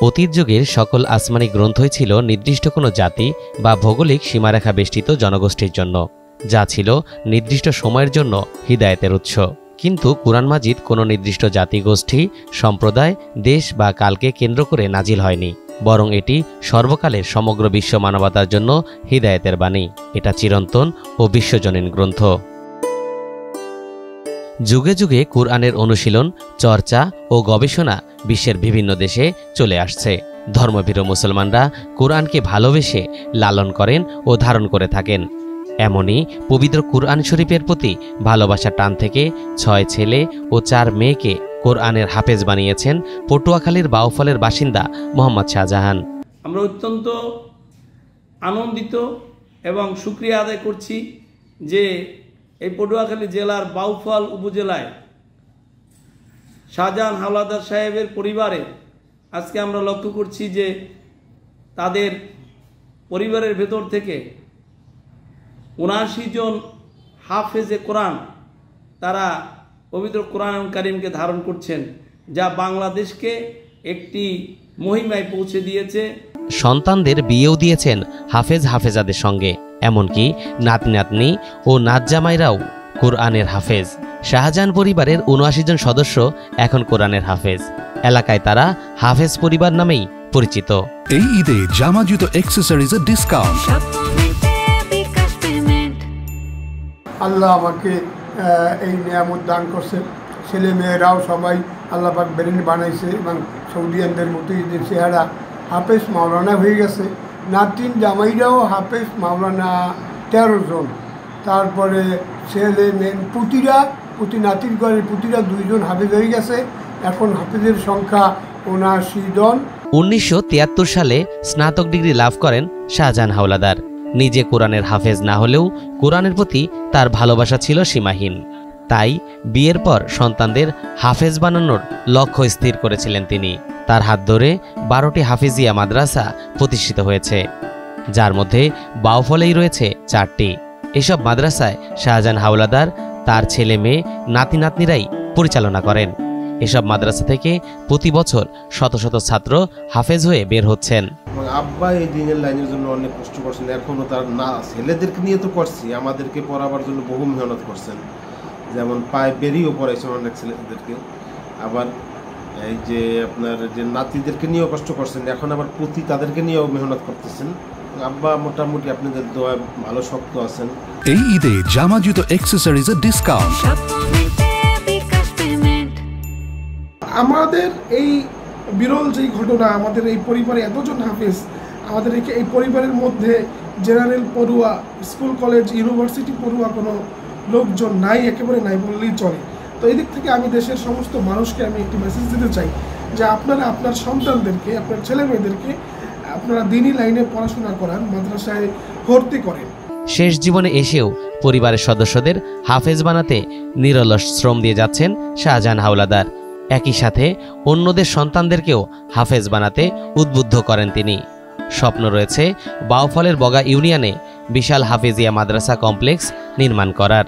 অতীত যুগের সকল আসমানি গ্রন্থই ছিল নির্দিষ্ট কোনো জাতি বা ভৌগোলিক সীমারেখা বেষ্টিত জনগোষ্ঠীর জন্য, যা ছিল নির্দিষ্ট সময়ের জন্য হিদায়েতের উৎস। কিন্তু কুরআন মাজিদ কোনো নির্দিষ্ট জাতিগোষ্ঠী, সম্প্রদায়, দেশ বা কালকে কেন্দ্র করে নাজিল হয়নি, বরং এটি সর্বকালের সমগ্র বিশ্ব মানবতার জন্য হিদায়েতের বাণী। এটা চিরন্তন ও বিশ্বজনীন গ্রন্থ। যুগে যুগে কুরআনের অনুশীলন, চর্চা ও গবেষণা বিশ্বের বিভিন্ন দেশে চলে আসছে। ধর্মভীরু মুসলমানরা কুরআনকে ভালোবেসে লালন করেন ও ধারণ করে থাকেন। এমনই পবিত্র কুরআন শরীফের প্রতি ভালোবাসার টান থেকে 6 ছেলে ও 4 মেয়েকে কোরআনের হাফেজ বানিয়েছেন পটুয়াখালীর বাউফলের বাসিন্দা মোহাম্মদ শাহজাহান। আমরা অত্যন্ত আনন্দিত এবং শুকরিয়া আদায় করছি যে এই পটুয়াখালী জেলার বাউফল উপজেলায় শাহজাহান হাওলাদার সাহেবের পরিবারে আজকে আমরা লক্ষ্য করছি যে তাদের পরিবারের ভেতর থেকে 79 জন হাফেজে কোরআন তারা পবিত্র কোরআন কারীমকে ধারণ করছেন, যা বাংলাদেশকে একটি মহিমায় পৌঁছে দিয়েছে। সন্তানদের বিয়েও দিয়েছেন হাফেজ হাফেজাদের সঙ্গে, এমনকি নাতি নাতনি ও নাতজামাইরাও কোরআনের হাফেজ। শাহজাহান পরিবারের 79 জন সদস্য এখন কোরআনের হাফেজ। এলাকায় তারা হাফেজ পরিবার নামেই পরিচিত। এই ঈদে জামা জুতো অ্যাকসেসরিজের ডিসকাউন্ট। আল্লাহ আমাকে এই নিয়ামত দান করছে। ছেলে মেয়েরাও সবাই আল্লাহ পাক বেরেন বানাইছে এবং সৌদিয়ানদের মতো ঈদের চেহারা হাফেজ মাওলানা হয়ে গেছে। নাতিন জামাইরাও হাফেজ মাওলানা 13 জন। তারপরে ছেলে মেয়ে প্রতি নাতির ঘরের পুতিরা 2 জন হাফেজ হয়ে গেছে। এখন হাফেজের সংখ্যা 79 জন। 1973 সালে স্নাতক ডিগ্রি লাভ করেন শাহজাহান হাওলাদার। নিজে কোরআনের হাফেজ না হলেও কোরআনের প্রতি তার ভালোবাসা ছিল সীমাহীন। তাই বিয়ের পর সন্তানদের হাফেজ বানানোর লক্ষ্য স্থির করেছিলেন তিনি। তার হাত ধরে 12টি হাফেজিয়া মাদ্রাসা প্রতিষ্ঠিত হয়েছে, যার মধ্যে বাউফলেই রয়েছে 4টি। এসব মাদ্রাসায় শাহজাহান হাওলাদার তার ছেলে মেয়ে নাতি নাতনিরাই পরিচালনা করেন। এসব মাদ্রাসা থেকে প্রতি বছর শত শত ছাত্র হাফেজ হয়ে বের হচ্ছেন। আব্বা এই দিনের লাইনের জন্য অনেক কষ্ট করছেন, এখনও তার না ছেলেদেরকে নিয়ে তো করছি, আমাদেরকে পড়াবার জন্য বহু মেহনত করছেন। যেমন পায়ে বেরিয়েও পড়াইছেন অনেক ছেলেদেরকে, আবার এই যে আপনার যে নাতিদেরকে নিয়েও কষ্ট করছেন, এখন আবার পুঁতি তাদেরকে নিয়েও মেহনত করতেছেন। আব্বা মোটামুটি আপনাদের দোয়া ভালো শক্ত আছেন। এই ঈদে জামা জুতো অ্যাকসেসরিজের ডিসকাউন্ট। আমাদের এই বিরল যেই ঘটনা, আমাদের এই পরিবারে এতজন হাফেজ, আমাদের এই পরিবারের মধ্যে জেনারেল পড়ুয়া, স্কুল কলেজ ইউনিভার্সিটি পড়ুয়া কোনো লোকজন নাই, একেবারে নাই বললেই চলে। তো এই দিক থেকে আমি দেশের সমস্ত মানুষকে আমি একটি মেসেজ দিতে চাই যে আপনারা আপনার সন্তানদেরকে, আপনার ছেলে মেয়েদেরকে আপনারা দিনী লাইনে পড়াশোনা করান, মাদ্রাসায় ভর্তি করেন। শেষ জীবনে এসেও পরিবারের সদস্যদের হাফেজ বানাতে নিরলস শ্রম দিয়ে যাচ্ছেন শাহজাহান হাওলাদার। একই সাথে অন্যদের সন্তানদেরকেও হাফেজ বানাতে উদ্বুদ্ধ করেন তিনি। স্বপ্ন রয়েছে বাউফলের বগা ইউনিয়নে বিশাল হাফেজিয়া মাদ্রাসা কমপ্লেক্স নির্মাণ করার।